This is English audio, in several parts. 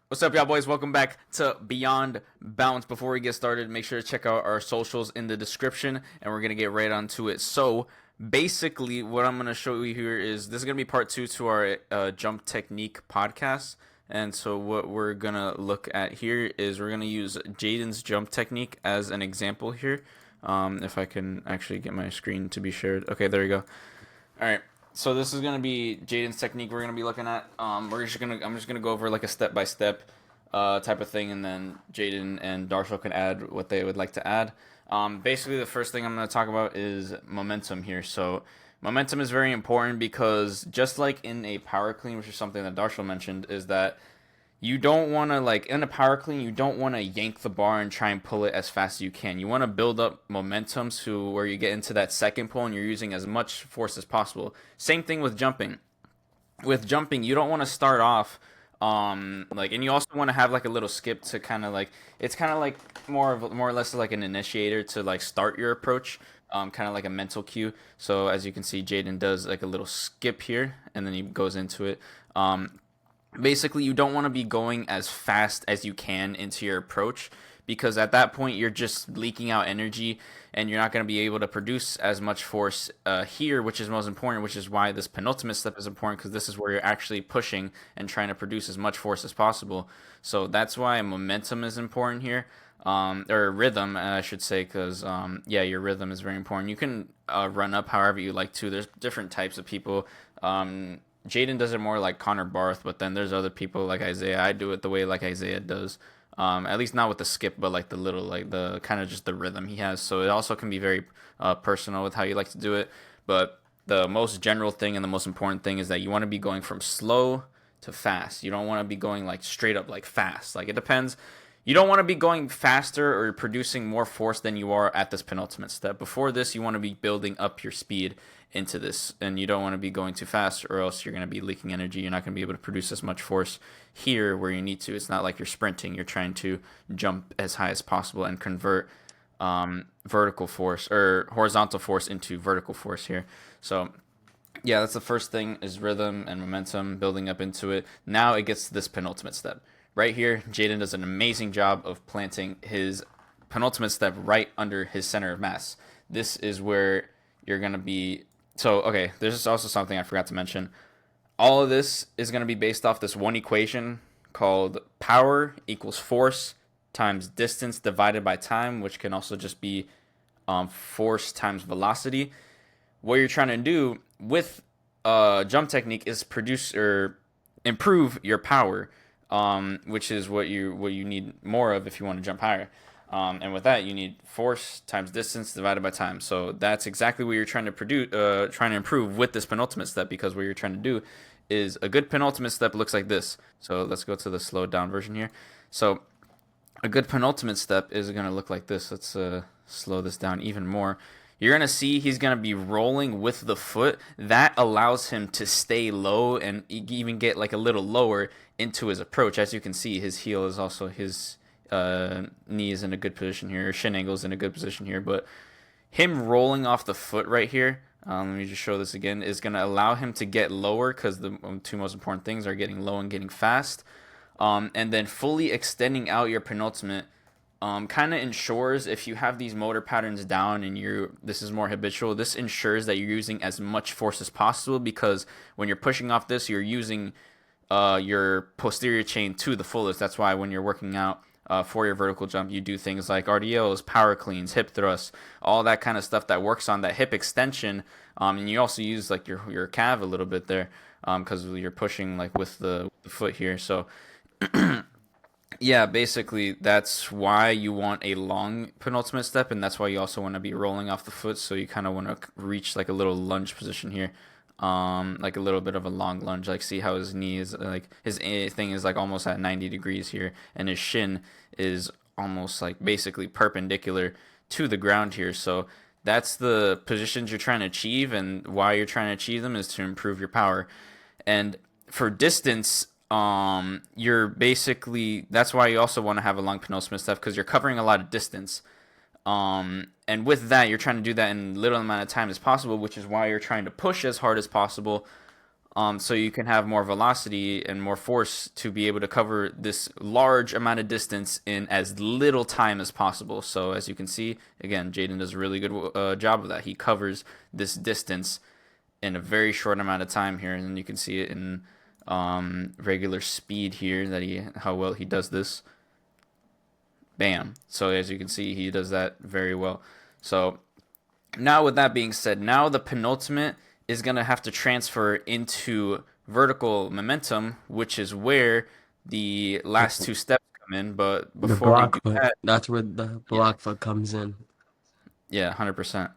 What's up, y'all boys? Welcome back to Beyond Balance. Before we get started, make sure to check out our socials in the description, and we're going to get right onto it. So, basically, what I'm going to show you here is this is going to be part two to our jump technique podcast. And so, what we're going to look at here is we're going to use Jayden's jump technique as an example here. If I can actually get my screen to be shared. Okay, there we go. All right. So this is gonna be Jayden's technique. We're gonna be looking at. I'm just gonna go over like a step by step, type of thing, and then Jayden and Darshil can add what they would like to add. Basically, the first thing I'm gonna talk about is momentum here. So momentum is very important because just like in a power clean, which is something that Darshil mentioned, is that you don't want to, like, in a power clean, you don't want to yank the bar and try and pull it as fast as you can. You want to build up momentum to where you get into that second pull and you're using as much force as possible. Same thing with jumping. With jumping, you don't want to start off like, and you also want to have like a little skip to kind of like, it's kind of like more or less like an initiator to like start your approach. Kind of like a mental cue. So as you can see, Jayden does like a little skip here, and then he goes into it. Basically, you don't want to be going as fast as you can into your approach, because at that point you're just leaking out energy and you're not going to be able to produce as much force here, which is most important, which is why this penultimate step is important, because this is where you're actually pushing and trying to produce as much force as possible. So that's why momentum is important here. Or rhythm, I should say, because yeah, your rhythm is very important. You can run up however you like to. There's different types of people. Jayden does it more like Connor Barth, but then there's other people like Isaiah. I do it the way like Isaiah does. At least not with the skip, but like the little, like the kind of just the rhythm he has. So it also can be very personal with how you like to do it. But the most general thing and the most important thing is that you want to be going from slow to fast. You don't want to be going like straight up like fast. Like, it depends. You don't want to be going faster or producing more force than you are at this penultimate step. Before this, you want to be building up your speed into this, and you don't want to be going too fast, or else you're going to be leaking energy. You're not going to be able to produce as much force here where you need to. It's not like you're sprinting. You're trying to jump as high as possible and convert vertical force or horizontal force into vertical force here. So yeah, that's the first thing, is rhythm and momentum, building up into it. Now it gets to this penultimate step. Right here, Jayden does an amazing job of planting his penultimate step right under his center of mass. This is where you're going to be. So, okay, there's also something I forgot to mention. All of this is going to be based off this one equation called power equals force times distance divided by time, which can also just be force times velocity. What you're trying to do with jump technique is produce or improve your power, which is what you need more of if you want to jump higher. And with that, you need force times distance divided by time. So that's exactly what you're trying to produce, trying to improve with this penultimate step. Because what you're trying to do is, a good penultimate step looks like this. So let's go to the slowed down version here. So a good penultimate step is going to look like this. Let's slow this down even more. You're going to see he's going to be rolling with the foot. That allows him to stay low and even get like a little lower into his approach. As you can see, his heel is also, his knee is in a good position here. Shin angle is in a good position here. But him rolling off the foot right here, let me just show this again, is going to allow him to get lower, because the two most important things are getting low and getting fast. And then fully extending out your penultimate kind of ensures, if you have these motor patterns down and this is more habitual, this ensures that you're using as much force as possible, because when you're pushing off this, you're using your posterior chain to the fullest. That's why when you're working out for your vertical jump, you do things like RDLs, power cleans, hip thrusts, all that kind of stuff that works on that hip extension. And you also use like your calf a little bit there, because you're pushing like with the foot here. So yeah, basically that's why you want a long penultimate step, and that's why you also want to be rolling off the foot. So you kind of want to reach like a little lunge position here, like a little bit of a long lunge. Like, see how his knee is, like his thing is like almost at 90 degrees here, and his shin is almost like basically perpendicular to the ground here. So that's the positions you're trying to achieve, and why you're trying to achieve them is to improve your power. And for distance, you're basically, that's why you also want to have a long penultimate step, because you're covering a lot of distance. And with that, you're trying to do that in little amount of time as possible, which is why you're trying to push as hard as possible. So you can have more velocity and more force to be able to cover this large amount of distance in as little time as possible. So as you can see, again, Jayden does a really good job of that. He covers this distance in a very short amount of time here, and you can see it in regular speed here how well he does this. Bam. So as you can see, he does that very well. So now with that being said, now the penultimate is going to have to transfer into vertical momentum, which is where the last two steps come in. But The before we do block foot. that, That's where the yeah, block foot comes in. yeah, 100%.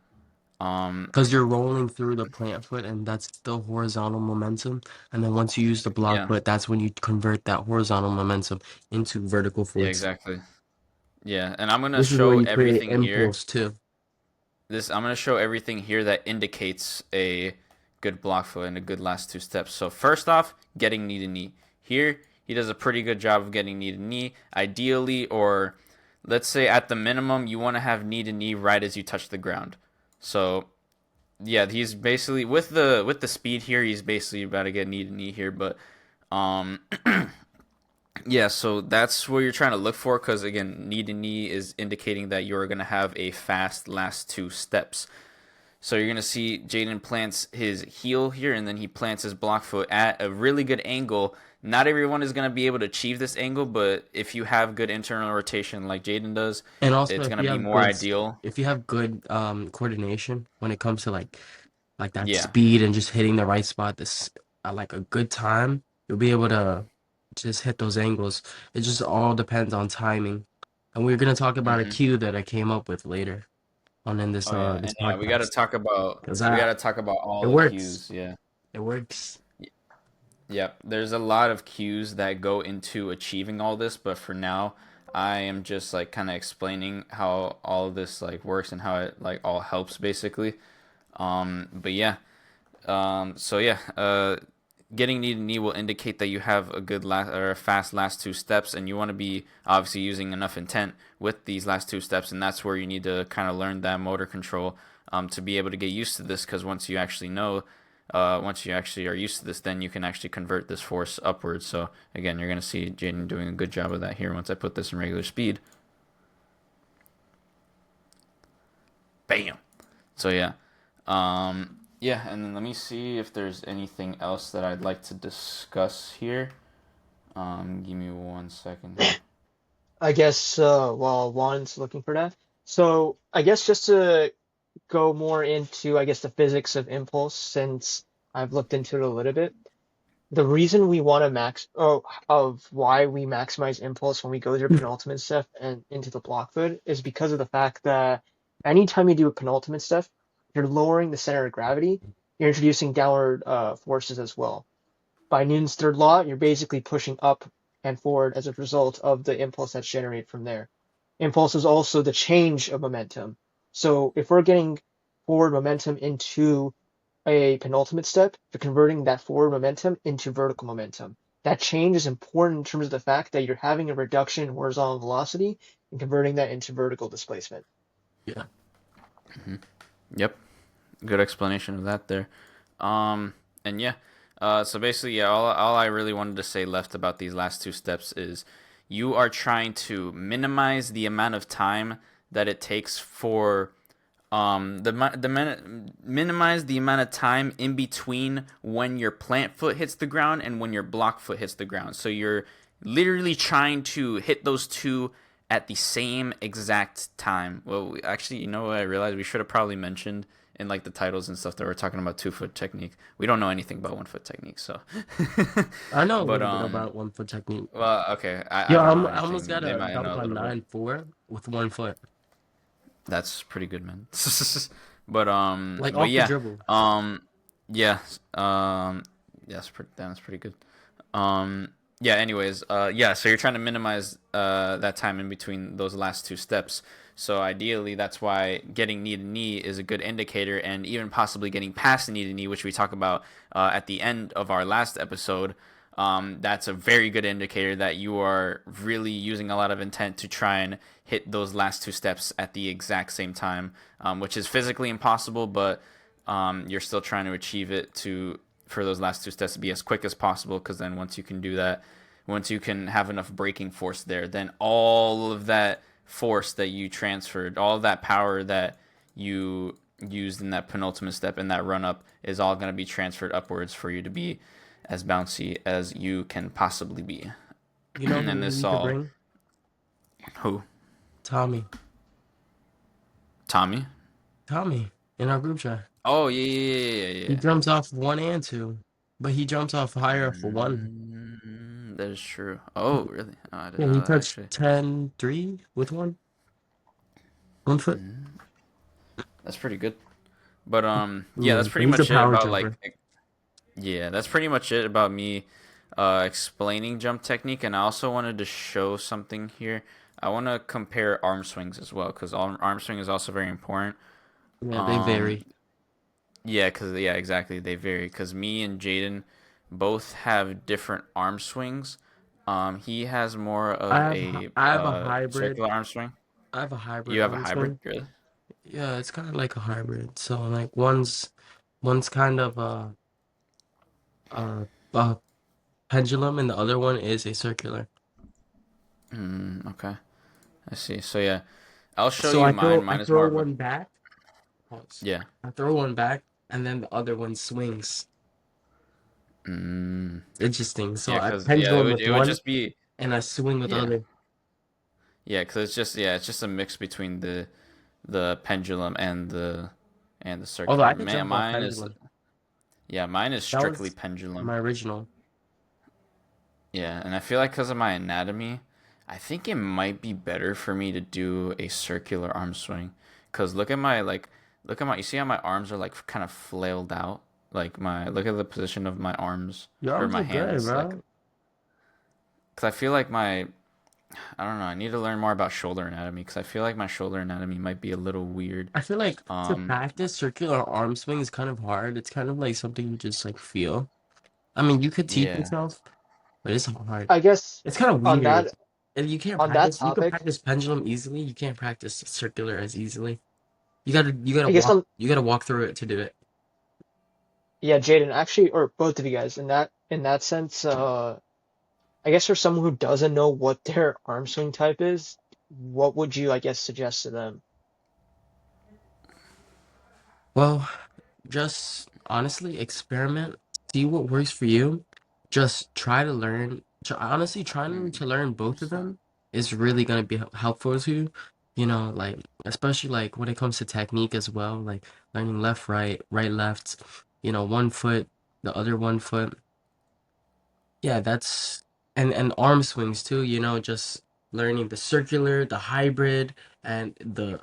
Um, Because you're rolling through the plant foot, and that's the horizontal momentum. And then once you use the block yeah, foot, that's when you convert that horizontal momentum into vertical yeah, force. exactly. Yeah, and I'm gonna This is where show you create everything here. impulse too. I'm gonna show everything here that indicates a good block foot and a good last two steps. So first off, getting knee to knee. Here, he does a pretty good job of getting knee to knee. Ideally, or let's say at the minimum, you want to have knee to knee right as you touch the ground. So yeah, he's basically with the speed here, he's basically about to get knee to knee here, but um yeah, so that's what you're trying to look for because again, knee to knee is indicating that you're going to have a fast last two steps. So you're going to see Jayden plants his heel here and then he plants his block foot at a really good angle. Not everyone is going to be able to achieve this angle, but if you have good internal rotation like Jayden does, And also, it's if going to you be have more good, ideal. if you have good coordination when it comes to like that Yeah. speed and just hitting the right spot, this at like a good time, you'll be able to just hit those angles. It just all depends on timing. And we're gonna talk about a Hmm. cue that I came up with later on in Oh yeah, this and yeah, we got to podcast talk about because we I got to talk about it all the works. cues. Yeah. It works. Yep, there's a lot of cues that go into achieving all this, but for now, I am just like kind of explaining how all of this like works and how it like all helps basically. But yeah, so yeah, getting knee to knee will indicate that you have a good last or a fast last two steps, and you want to be obviously using enough intent with these last two steps, and that's where you need to kind of learn that motor control to be able to get used to this. Because once you actually are used to this, then you can actually convert this force upwards. So again, you're gonna see Jayden doing a good job of that here. Once I put this in regular speed, bam. So yeah, yeah, and then let me see if there's anything else that I'd like to discuss here. Give me 1 second here. I guess while Juan's looking for that. So I guess just to go more into, I guess, the physics of impulse, since I've looked into it a little bit. The reason we want to of why we maximize impulse when we go through penultimate step and into the block foot is because of the fact that anytime you do a penultimate step, you're lowering the center of gravity. You're introducing downward forces as well. By Newton's third law, you're basically pushing up and forward as a result of the impulse that's generated from there. Impulse is also the change of momentum. So if we're getting forward momentum into a penultimate step, you're converting that forward momentum into vertical momentum. That change is important in terms of the fact that you're having a reduction in horizontal velocity and converting that into vertical displacement. Yeah. Yep, good explanation of that there. And yeah, so basically, yeah, all I really wanted to say left about these last two steps is you are trying to minimize the amount of time that it takes for minimize the amount of time in between when your plant foot hits the ground and when your block foot hits the ground. So you're literally trying to hit those two at the same exact time. Well, actually, you know what I realized we should have probably mentioned in like the titles and stuff that we're talking about 2 foot technique. We don't know anything about 1 foot technique, so. I know a But little bit about 1 foot technique. well, okay, I Yo, don't know I almost anything. got They a might know dunk a on little bit. 9-4 with 1 foot, That's pretty good, man. like But off the yeah, dribble. um, yeah, yeah, that's pretty good. Um, yeah. Anyways, yeah. So you're trying to minimize that time in between those last two steps. So ideally, that's why getting knee to knee is a good indicator, and even possibly getting past knee to knee, which we talk about at the end of our last episode. That's a very good indicator that you are really using a lot of intent to try and hit those last two steps at the exact same time, which is physically impossible, but you're still trying to achieve it to for those last two steps to be as quick as possible, because then once you can do that, once you can have enough braking force there, then all of that force that you transferred, all of that power that you used in that penultimate step in that run up is all going to be transferred upwards for you to be as bouncy as you can possibly be. You know who And we this need to all, bring? who? Tommy. Tommy? Tommy in our group chat. Oh, yeah, yeah, yeah, He yeah. jumps off 1 and 2, but he jumps off higher for 1. That is true. Oh, really? Oh, I didn't Yeah, he know that touched actually. 10-3 with 1 foot. That's pretty good. But yeah, Yeah, that's but pretty he's a much it power about jumper. like yeah, that's pretty much it about me explaining jump technique. And I also wanted to show something here. I want to compare arm swings as well, because arm swing is also very important. Yeah, they Um, vary. yeah, because yeah, exactly, they vary. Because me and Jayden both have different arm swings. He has more I of have a I have a hybrid. circular arm swing. I have a hybrid You have a arm hybrid, swing. really? Yeah, it's kind of like a hybrid. So like one's kind of a pendulum, and the other one is a circular. Okay, I see. So yeah, I'll show So you I mine. throw I Mine is throw more of a one back. Pause. yeah. I throw one back, and then the other one swings. Mm, Interesting. So yeah, I because yeah, pendulum with it would one, just be and I swing with the yeah, other. yeah, because it's just a mix between the pendulum and the Although circular. I could Man, jump off mine is pendulum. yeah, mine is That strictly was pendulum. my original. Yeah, and I feel like because of my anatomy, I think it might be better for me to do a circular arm swing. Cause look at my you see how my arms are like kind of flailed out. Like my look at the position of my arms Your or arms my look good, hands. Like, bro. cause I feel like my I don't know. I need to learn more about shoulder anatomy because I feel like my shoulder anatomy might be a little weird. I feel like to Um, practice circular arm swing is kind of hard. It's kind of like something you just like feel. I mean, you could teach yeah. yourself, but it's hard. I guess It's kind of on weird. that And you can't on that practice. You can topic, practice pendulum easily. You can't practice circular as easily. I guess on You gotta walk through it to do it. yeah, Jaden, actually, or both of you guys, in that sense, I guess for someone who doesn't know what their arm swing type is, what would you, I guess, suggest to them? Well, just honestly experiment, see what works for you. Just try to learn. Honestly, trying to learn both of them is really gonna be helpful to you. You know, like especially like when it comes to technique as well, like learning left, right, right, left. You know, 1 foot, the other 1 foot. Yeah, that's and arm swings too. You know, just learning the circular, the hybrid, and the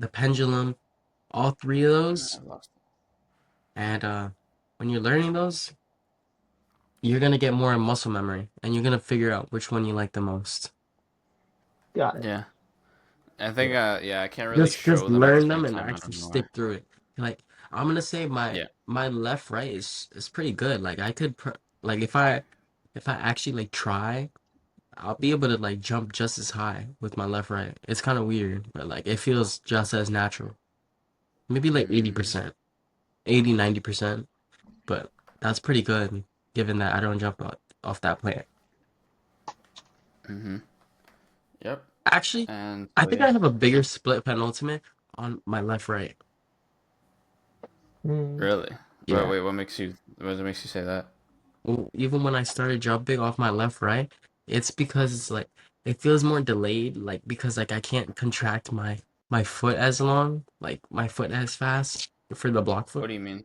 pendulum. All 3 of those, I lost and when you're learning those, you're gonna get more muscle memory, and you're gonna figure out which one you like the most. Got it. it. Yeah, I think Yeah. yeah, I can't really Just show them at the learn same them and time. I actually don't know stick why. through it. Like I'm gonna say Yeah. my left right is pretty good. Like I could like if I actually like try, I'll be able to like jump just as high with my left right. It's kind of weird, but like it feels just as natural. Maybe like Mm, 80%, 80-90%, but that's pretty good given that I don't jump off that plant. mm-hmm. Yep. Actually, And I so think yeah, I have a bigger split penultimate on my left right. Hmm. really. But Yeah. wait, what makes you say that? Well, even when I started jumping off my left right, it's because it's like it feels more delayed, like because like I can't contract my foot as long, like my foot as fast for the block What foot. do you mean?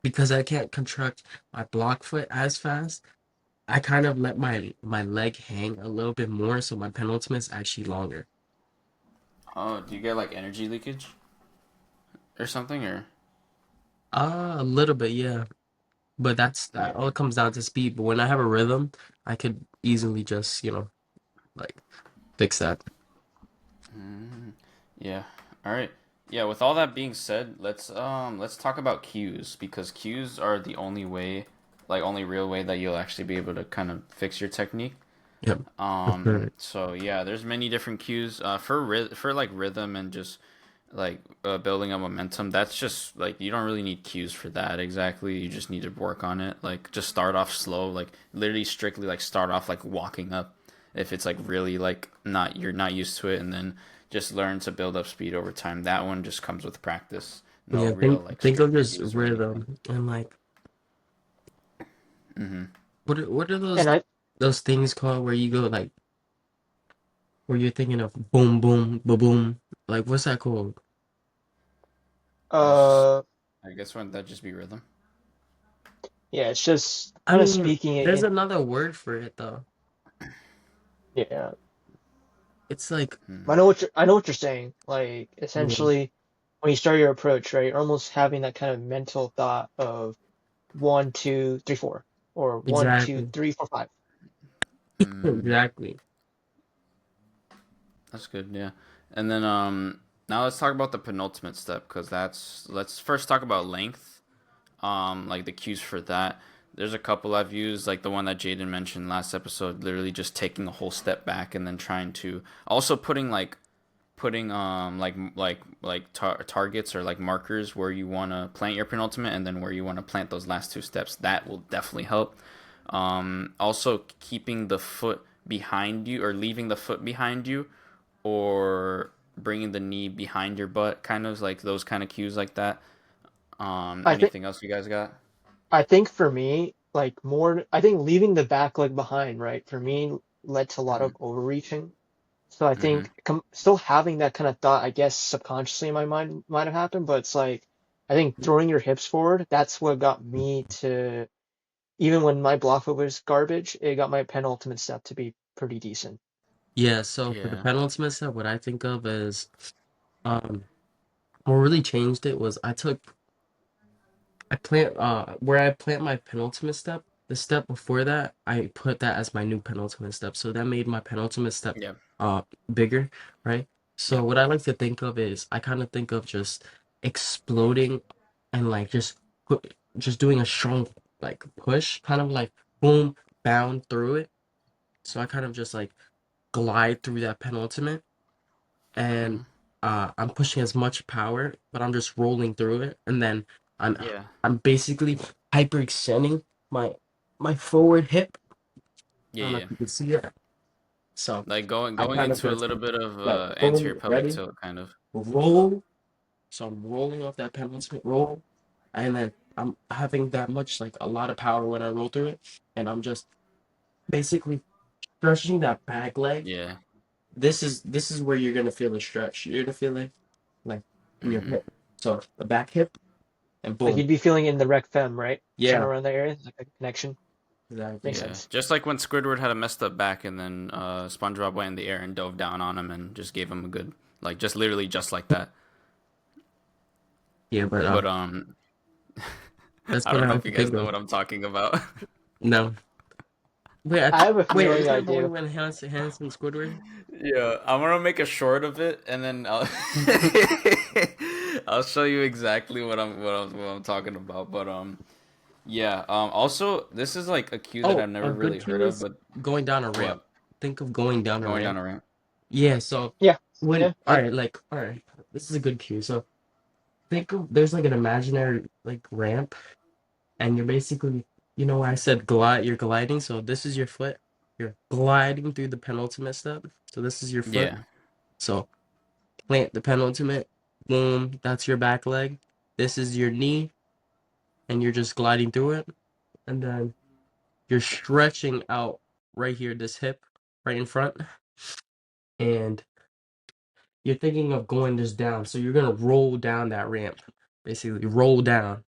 Because I can't contract my block foot as fast, I kind of let my leg hang a little bit more, so my penultimate is actually longer. Oh, do you get like energy leakage or something or? A little bit, yeah. But that all comes down to speed. But when I have a rhythm, I could easily just, like fix that. Mm, yeah. All right. Yeah, with all that being said, let's talk about cues because cues are the only way, like only real way that you'll actually be able to kind of fix your technique. Yep. For sure. So yeah, there's many different cues for like rhythm and just building up momentum. That's just like you don't really need cues for that exactly. You just need to work on it. Like just start off slow, like literally strictly like start off like walking up if it's like really like not you're not used to it, and then just learn to build up speed over time. That one just comes with practice. No Yeah, real think like think of strict just cues or anything. rhythm and like Hmm. what are And I those things called where you go like where you're thinking of boom boom boom boom like what's that called? That's uh I guess wouldn't that just be rhythm? yeah, it's just I kind of mean, speaking it there's in. another word for it though. Yeah, It's like Hmm. I know what you're saying. Like yeah, essentially, when you start your approach, right, you're almost having that kind of mental thought of 1, 2, 3, 4, or one, two, exactly, three, four, five. Mm, exactly. that's good, yeah. And then now let's talk about the penultimate step because that's let's first talk about length. Like the cues for that. There's a couple I've used, like the one that Jayden mentioned last episode, literally just taking a whole step back and then trying to also putting targets or like markers where you want to plant your penultimate and then where you want to plant those last two steps. That will definitely help. Also keeping the foot behind you or leaving the foot behind you or bringing the knee behind your butt, kind of like those kind of cues like that. I think Anything else you guys got? I think for me, like more, I think leaving the back leg behind, right, for me led to a lot Mm-hmm. of overreaching. So I Mm-hmm. think still having that kind of thought, I guess subconsciously in my mind might have happened, but it's like I think throwing your hips forward, that's what got me to, even when my block foot was garbage, it got my penultimate step to be pretty decent. Yeah, so for the Yeah. penultimate set, what I think of is um what really changed it was where I plant my penultimate step, the step before that, I put that as my new penultimate step. So that made my penultimate step Yeah. uh bigger, right? So Yeah. what I like to think of is I kind of think of just exploding and like just doing a strong like push, kind of like boom, bound through it. So I kind of just like glide through that penultimate and Mm-hmm. I'm pushing as much power, but I'm just rolling through it, and then I'm Yeah. I'm basically hyperextending my my forward hip. I Yeah. don't know if Yeah. you can see it. So Like going I going kind of into a just little bit of like anterior boom, pelvic ready, tilt, kind of. roll. So I'm rolling off that penultimate roll, and then I'm having that much like a lot of power when I roll through it, and I'm just basically stretching that back leg. Yeah. This is where you're gonna feel the stretch. You're gonna feel it like in your Mm-hmm. hip. So the back hip and Like boom. you'd be feeling in the rec fem, right? Kind of Yeah, around that area, like a connection. Makes exactly. Yeah. sense. Just like when Squidward had a messed up back, and then SpongeBob went in the air and dove down on him and just gave him a good, like, just literally just like that. Yeah, but But that's I what don't I know like if to you guys think know of. what I'm talking about. No, wait, I have a wait, feeling isn't I that the one do. when Hanson Squidward? Yeah, I'm gonna make a short of it, and then I'll I'll show you exactly what I'm talking about. But yeah. Also, this is like a cue that Oh, I've a never good really cue heard of, is but going down a ramp. ramp, Think of going down a going down ramp. a ramp. Yeah, so Yeah, when yeah, yeah. all right, this is a good cue. So think of there's like an imaginary like ramp, and you're basically, I said glide, you're gliding. So this is your foot. You're gliding through the penultimate step. So this is your foot. Yeah, So plant the penultimate, boom, that's your back leg. This is your knee, and you're just gliding through it. And then you're stretching out right here, this hip right in front. And you're thinking of going just down. So you're going to roll down that ramp, basically, roll down.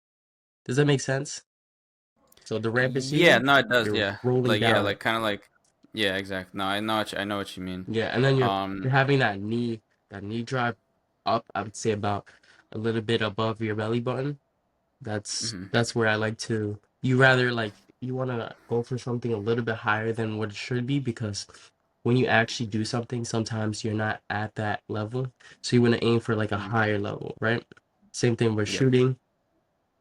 Does that make sense? So the ramp is yeah. here, No, it does. you're Yeah, rolling like yeah, down it. like kind of like yeah, exactly. No, I know what you mean. Yeah, and then you're Um. having that knee drive up, I would say about a little bit above your belly button. That's Mhm. that's where I like to. You rather like you want to go for something a little bit higher than what it should be because when you actually do something, sometimes you're not at that level. So you want to aim for like a Mhm. higher level, right? Same thing with Yeah. shooting.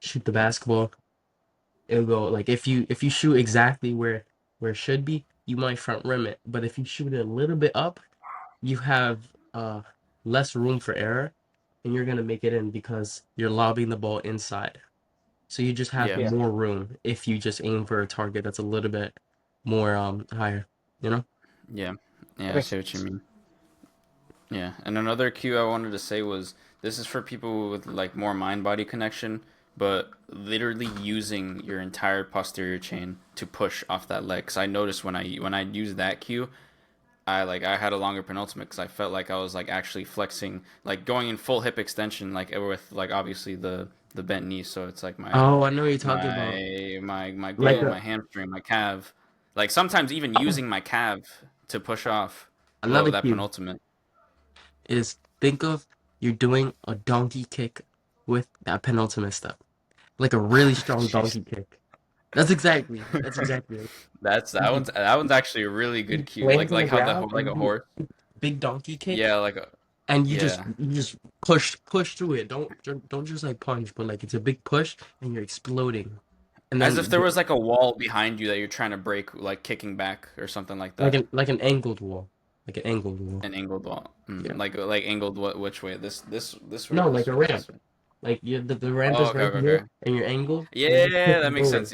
Shoot the basketball. It'll go like if you shoot exactly where it should be, you might front rim it. But if you shoot it a little bit up, you have less room for error and you're gonna make it in because you're lobbing the ball inside. So you just have Yeah. Yeah, more room if you just aim for a target that's a little bit more higher, you know? Yeah. that Yeah, I makes see what you sense. mean. Yeah. And another cue I wanted to say was this is for people with like more mind body connection, but literally using your entire posterior chain to push off that leg. Cause I noticed when I used that cue, I had a longer penultimate because I felt like I was like actually flexing, like going in full hip extension, like with like obviously the bent knee. So it's like Oh, I know what you're talking about. my Like glute, my hamstring, my calf. Like sometimes even using my calf to push off another that cue penultimate. is think of you're doing a donkey kick with that penultimate step. Like a really strong Jeez. donkey kick. That's exactly it. You That one's actually a really good you cue. land on the Like how the ground like and a you do horse. big donkey kick Yeah, and yeah. you just push through it. Don't just like punch, but like it's a big push and you're exploding. And As if then there was like a wall behind you that you're trying to break, like kicking back or something like that. like an angled wall. Like an angled wall. An angled wall. Yeah. Like angled what which way? This way or No, like this a way? This ramp. way. Like the ramp Oh, is okay, right okay, here okay. and you're angled and you're just Yeah, that pushing makes forward. sense.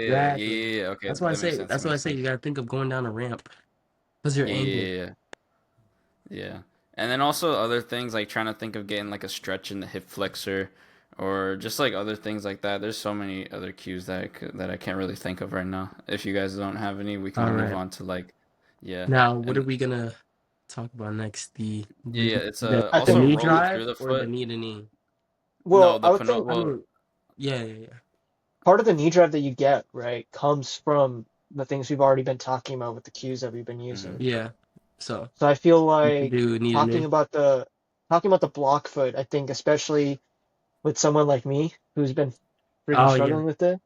Exactly. Yeah. Okay, That's why I that makes say sense. That makes you sense. gotta think of going down a ramp because you're angled. Yeah. Yeah. And then also other things like trying to think of getting like a stretch in the hip flexor or just like other things like that. There's so many other cues that I can't really think of right now. If you guys don't have any, we can All move right. on to like yeah. Now, what are And we gonna talk about next? yeah, it's I The also think, knee rolling drive through the or the foot. knee to knee? No, well, the I would penult think I well, mean, yeah. part of the knee drive that you get, right, comes from the things we've already been talking about with the cues that we've been mhm. using. Yeah. So So I feel you could like do knee to talking knee. about the talking about the block foot, I think especially with someone like me who's been freaking Oh yeah. struggling with it.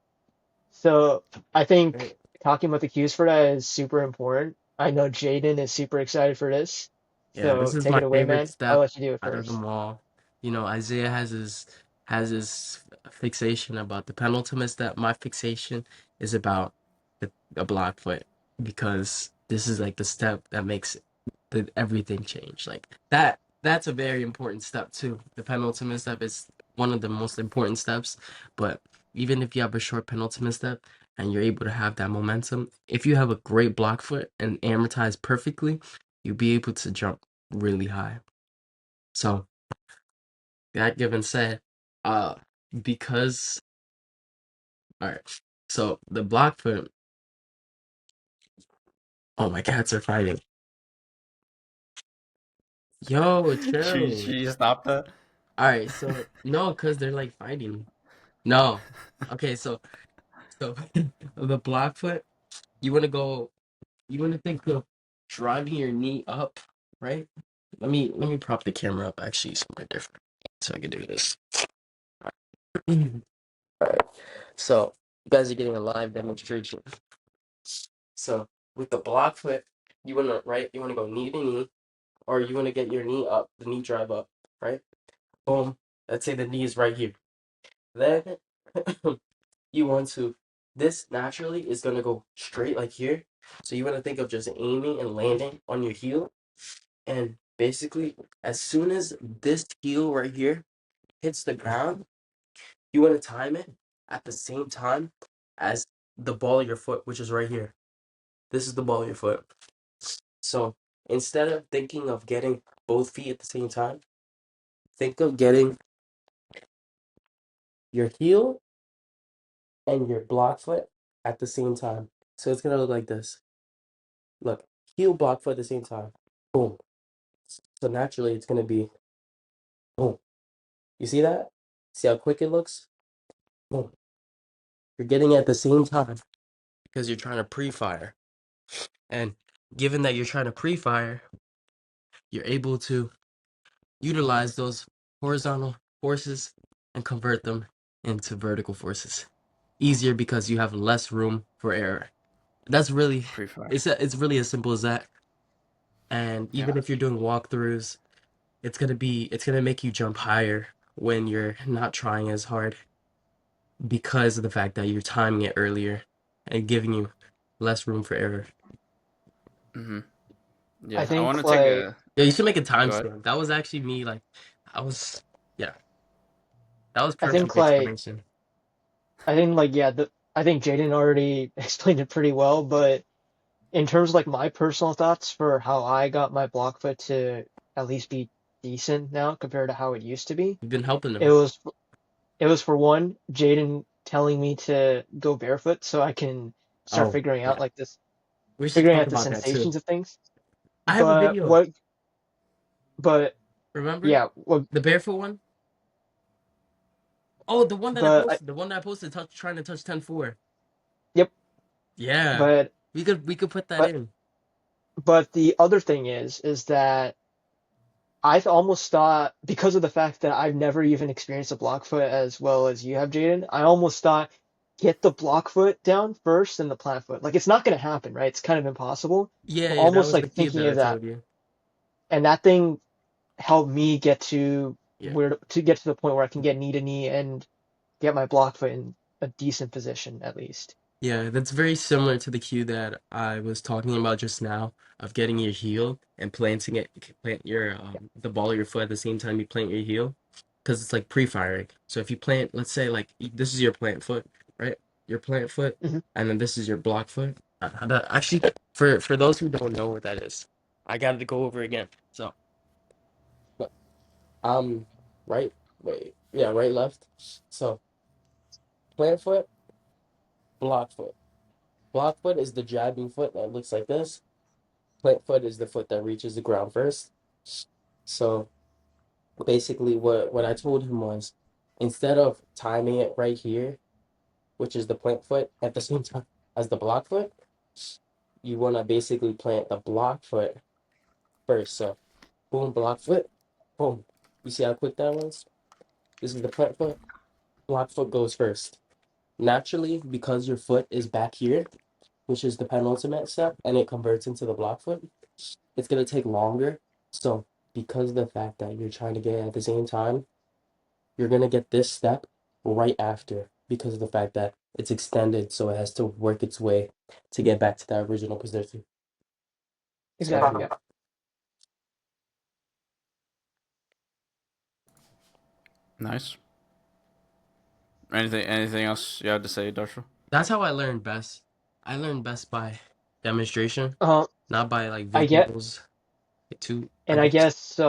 So I think Right. talking about the cues for that is super important. I know Jayden is super excited for this. Yeah, this So is take my it away, favorite man. I'll step let you do it out of first. them all. You know, Isaiah has his fixation about the penultimate step. My fixation is about the block foot because this is like the step that makes everything change. Like that's a very important step too. The penultimate step is one of the most important steps, but even if you have a short penultimate step and you're able to have that momentum, if you have a great block foot and amortize perfectly, you'll be able to jump really high. So that given said, uh, because all right, so the block foot. Oh, my cats are fighting. Yo, chill. Should you stop that? All right, so no, cause they're like fighting. No, okay, so the block foot. You want to go. You want to think of driving your knee up, right? Let me prop the camera up actually somewhere different so I can do this. All right. So you guys are getting a live demonstration. So with the block foot, you wanna right, you wanna go knee to knee, or you wanna get your knee up, the knee drive up, right? Boom. Let's say the knee is right here. Then you want to this naturally is gonna go straight like here. So you wanna think of just aiming and landing on your heel. And basically, as soon as this heel right here hits the ground, you wanna time it at the same time as the ball of your foot, which is right here. This is the ball of your foot. So instead of thinking of getting both feet at the same time, think of getting your heel and your block foot at the same time. So it's gonna look like this. Look, heel block foot at the same time. Boom. So naturally it's gonna be boom. You see that? See how quick it looks? Boom. You're getting it at the same time because you're trying to pre-fire. And given that you're trying to pre-fire, you're able to utilize those horizontal forces and convert them into vertical forces. Easier because you have less room for error. That's really Pretty far. it's really as simple as that. And Yeah. even if you're doing walkthroughs, it's gonna make you jump higher when you're not trying as hard because of the fact that you're timing it earlier and giving you less room for error. Mhm. I Yeah. I want think to take like a Yeah, you should make a go ahead. timestamp. That was actually me. Like, I was. That was I perfect think like explanation. yeah, I think Jayden already explained it pretty well, but in terms of like my personal thoughts for how I got my block foot to at least be decent now compared to how it used to be, You've been helping it them. was it was for one, Jayden telling me to go barefoot so I can start Oh, yeah. We should figuring talk out the about that too. sensations of things. I have a But video. what but Remember yeah, what the barefoot one? Oh, the one that I but posted. The one that I posted trying to touch 10-4. yep, Yeah. but We could put that but in. but the other thing is that I've almost thought, because of the fact that I've never even experienced a block foot as well as you have, Jaden, I almost thought get the block foot down first and the plant foot. Like it's not going to happen, right? It's kind of impossible. Yeah, But yeah, that almost was the like cue thinking that I of that, told you. and that thing helped me get to Yeah. get to the point where I can get knee to knee and get my block foot in a decent position at least. Yeah, that's very similar to the cue that I was talking about just now of getting your heel and plant your the ball of your foot at the same time you plant your heel, because it's like pre-firing. So if you plant, let's say like this is your plant foot, right? Your plant foot, Hmm. and then this is your block foot. Actually, for those who don't know what that is, I got to go over again. So, but, um, right, wait, yeah, right, left. So plant foot, block foot. Block foot is the jabbing foot that looks like this. Plant foot is the foot that reaches the ground first. So basically, what I told him was, instead of timing it right here, which is the plant foot, at the same time as the block foot, you want to basically plant the block foot first. So boom, block foot, boom. You see how quick that was? This is the plant foot. Block foot goes first. Naturally, because your foot is back here, which is the penultimate step, and it converts into the block foot, it's gonna take longer. So because of the fact that you're trying to get it at the same time, you're gonna get this step right after because of the fact that it's extended, so it has to work its way to get back to that original position. Exactly. Yeah. So Nice. Anything else you have to say, Darshil? that's how I learned best. I learned best by demonstration, Uh, not by like I get, videos. Too, I and I guess. guess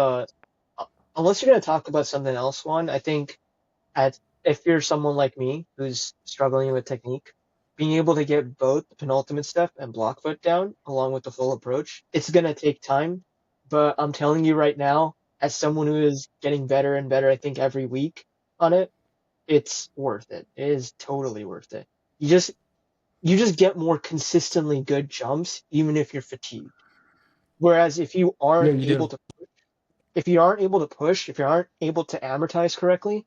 unless you're gonna talk about something else, Juan, I think at if you're someone like me who's struggling with technique, being able to get both the penultimate step and block foot down along with the full approach, it's gonna take time. But I'm telling you right now, as someone who is getting better and better, I think every week on it, it's worth it. It is totally worth it. You just you just get more consistently good jumps, even if you're fatigued. Whereas Yeah, you do. if you aren't able to push, if you aren't able to amortize correctly,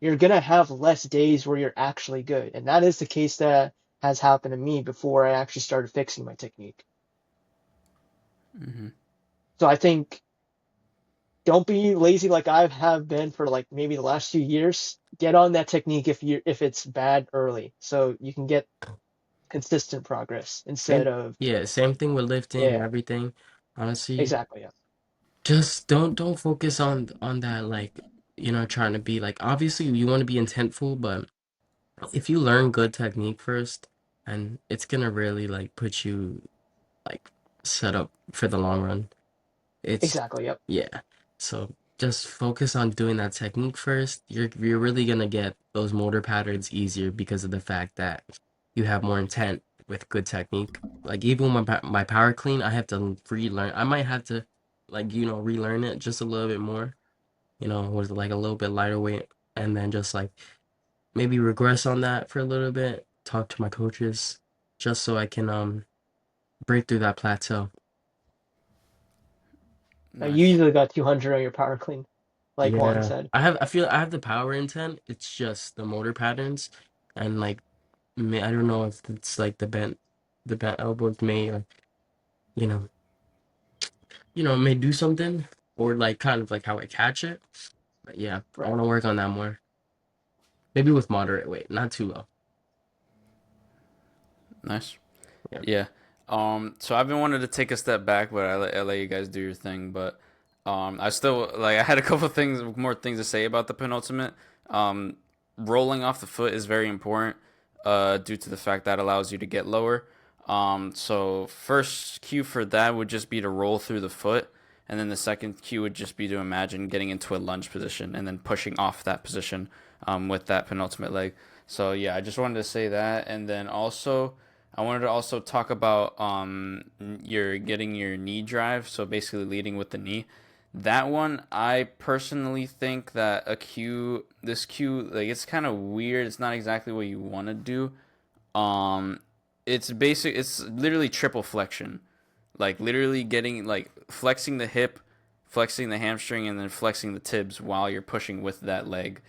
you're gonna have less days where you're actually good. And that is the case that has happened to me before I actually started fixing my technique. Hmm. So I think don't be lazy like I have been for like maybe the last few years. Get on that technique if it's bad early, so you can get consistent progress instead Same, of yeah, same thing with lifting and yeah, everything. Honestly, exactly, yeah, just don't focus on that, like, trying to be like, obviously you want to be intentful, but if you learn good technique first, and it's gonna really like put you like set up for the long run. It's exactly, yep, Yeah. So just focus on doing that technique first. You're really gonna get those motor patterns easier because of the fact that you have more intent with good technique. Like even my power clean, I have to relearn. I might have to like relearn it just a little bit more. With like a little bit lighter weight, and then just like maybe regress on that for a little bit. Talk to my coaches, just so I can break through that plateau. you Nice. usually got 200 on your power clean, like Juan Yeah, said. I feel I have the power intent. It's just the motor patterns, and like I don't know if it's like the bent elbows may like you know may do something, or like kind of like how I catch it. But yeah, I Right. want to work on that more. Maybe with moderate weight, not too low. Nice. Yeah. Yeah. So I've been wanting to take a step back, but I let you guys do your thing. But I still like I had a couple things more things to say about the penultimate. Um, Rolling off the foot is very important due to the fact that allows you to get lower. So first cue for that would just be to roll through the foot, and then the second cue would just be to imagine getting into a lunge position and then pushing off that position with that penultimate leg. So yeah, I just wanted to say that, and then also I wanted to also talk about your getting your knee drive. So basically leading with the knee. That one, I personally think that this cue, like it's kind of weird. It's not exactly what you want to do. Um, it's literally triple flexion, like literally getting like flexing the hip, flexing the hamstring, and then flexing the tibs while you're pushing with that leg.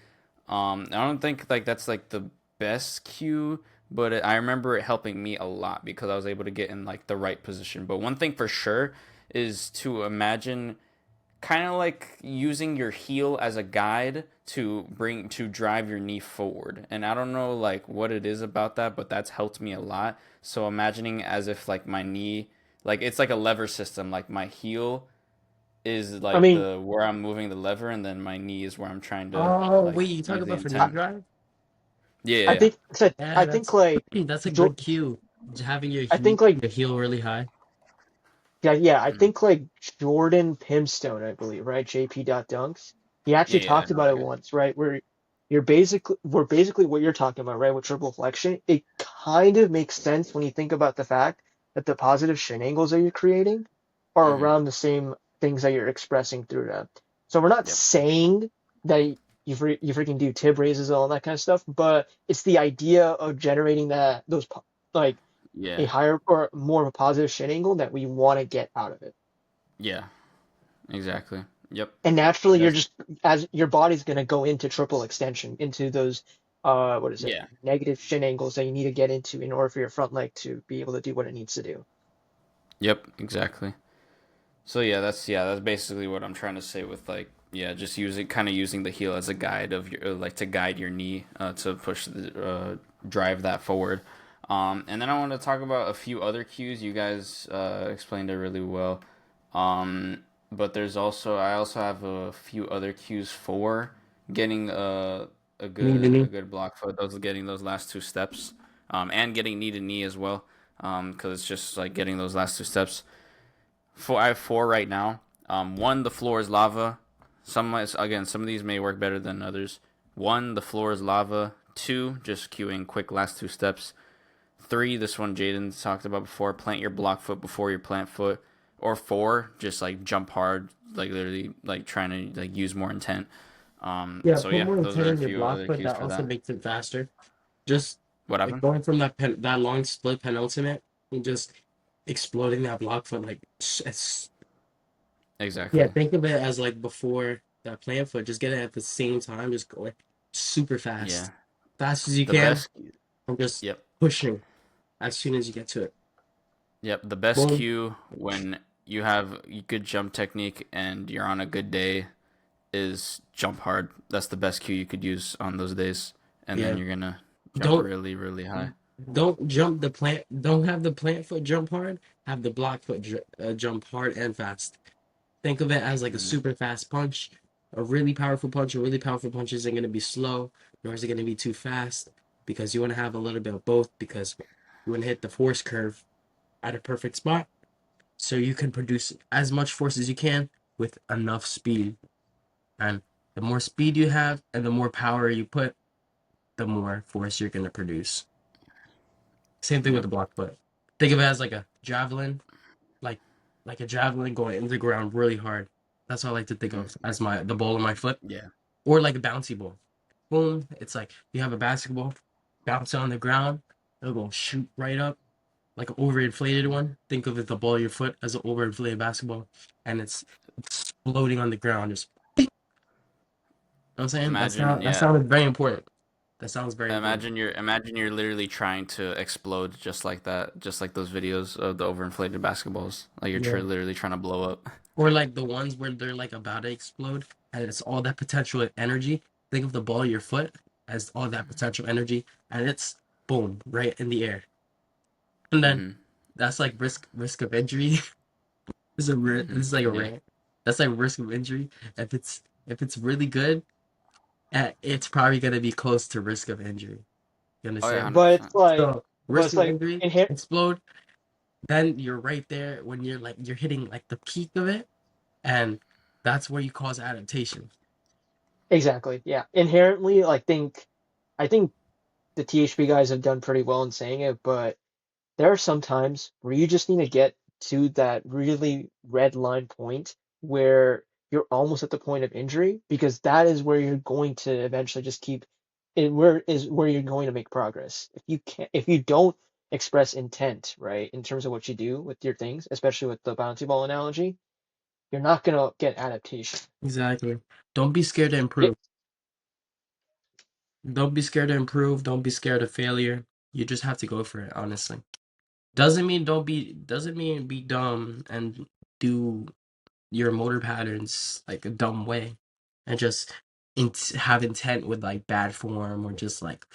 I don't think like that's like the best cue, but I remember it helping me a lot because I was able to get in like the right position. But one thing for sure is to imagine kind of like using your heel as a guide to drive your knee forward. And I don't know like what it is about that, but that's helped me a lot. So imagining as if like my knee, like it's like a lever system, like my heel is I like mean, the where I'm moving the lever, and then my knee is where I'm trying to Oh, like wait, you talk use the about for knee I, antenna. drive? Yeah, yeah, I yeah. think so Yeah, I think that's like that's a Jo- good cue. Having I think like your heel really high. yeah, I Mhm. think like Jordan Pimstone, I believe, right? JP. Dunks. He actually Yeah, yeah, I talked know. about it Okay. once, right? Where basically what you're talking about, right? With triple flexion, it kind of makes sense when you think about the fact that the positive shin angles that you're creating are Mm-hmm. around the same things that you're expressing through them. So we're not Yep. saying that you freaking do tib raises and all that kind of stuff, but it's the idea of generating like a Yeah. higher or more of a positive shin angle that we want to get out of it. Yeah. Exactly. Yep. And naturally, you're That's just as your body's going to go into triple extension, into those what is it, yeah. negative shin angles that you need to get into in order for your front leg to be able to do what it needs to do. Yep. Exactly. So yeah, that's basically what I'm trying to say with like yeah, just using the heel as a guide of your like to guide your knee to push drive that forward. And then I want to talk about a few other cues. You guys explained it really well. But I also have a few other cues for getting Knee to a knee. good block foot. Those getting those last two steps, and getting knee to knee as well. Because it's just like getting those last two steps. I have four right now. One, the floor is lava. Some of these may work better than others. One, the floor is lava. Two, just queuing quick last two steps. Three, this one Jayden talked about before. Plant your block foot before your plant foot. Or four, just like jump hard, like literally like trying to like use more intent. Yeah, So put yeah, more those intent are a in your few block, other but cues that for also that. makes it faster. Just What like happened? going from that long split penultimate and just exploding that block foot like yeah, Exactly. think of it as like before that plant foot. Just get it at the same time, just going super Yeah. fast, fast as you The can, best. and just Yep. pushing as soon as you get to it. Yep, the best Boom. cue when you have good jump technique and you're on a good day is jump hard. That's the best cue you could use on those days, and then Yeah. you're gonna jump Don't really, really high. don't jump the plant. Don't have the plant foot jump hard. Have the block foot jump hard and fast. Think of it as like a Hmm. super fast punch, a really powerful punch. A really powerful punch isn't going to be slow, nor is it going to be too fast, because you want to have a little bit of both, because you want to hit the force curve at a perfect spot so you can produce as much force as you can with enough speed. And the more speed you have and the more power you put, the more force you're going to produce. Same thing with Yep. the block foot. Think of it as like like a javelin going into the ground really hard. That's what I like to think Hmm. of as the ball of my foot, Yeah. or like a bouncy ball. Boom! It's like you have a basketball, bounce it on the ground, it'll go shoot right up like an overinflated one. Think of it the ball of your foot as an overinflated basketball, and it's exploding on the ground. Just you know what I'm saying Imagine, that yeah. sounded very important. That sounds very important. Imagine you're literally trying to explode just like that, just like those videos of the overinflated basketballs. Like you're Yeah. literally trying to blow up. Or like the ones where they're like about to explode and it's all that potential energy. Think of the ball of your foot as all that potential energy and it's boom right in the air. And then Hmm. that's like risk of injury. This Hmm. is like a Yeah. rant. That's like risk of injury. If it's really good, it's probably gonna be close to risk of injury. You Oh yeah, understand? 100%. So risk it's of like injury, inher explode, then you're right there when you're hitting like the peak of it, and that's where you cause adaptation. exactly, yeah. Inherently, I think the THP guys have done pretty well in saying it, but there are some times where you just need to get to that really red line point where you're almost at the point of injury because that is where you're going to eventually just keep it where you're going to make progress. If you don't express intent, right, in terms of what you do with your things, especially with the bouncy ball analogy, you're not gonna get adaptation. Exactly. Don't be scared to Yeah, improve. Don't be scared to improve. Don't be scared of failure. You just have to go for it, honestly. Doesn't mean be dumb and do your motor patterns like a dumb way and just have intent with like bad form or just like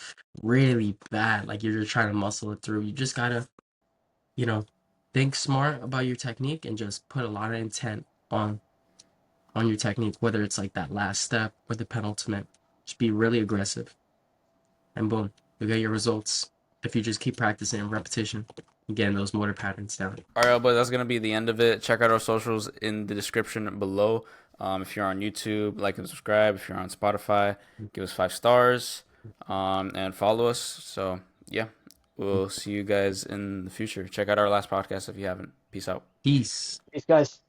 really bad like you're just trying to muscle it through. You just gotta, you know, think smart about your technique and just put a lot of intent on your technique, whether it's like that last step or the penultimate. Just be really aggressive and boom, you'll get your results if you just keep practicing and repetition and getting those motor patterns down. All right, but that's gonna be the end of it. Check out our socials in the description below. If you're on YouTube, like and subscribe. If you're on Spotify, give us 5 stars, and follow us. So yeah, we'll see you guys in the future. Check out our last podcast if you haven't. Peace out. Peace. these guys.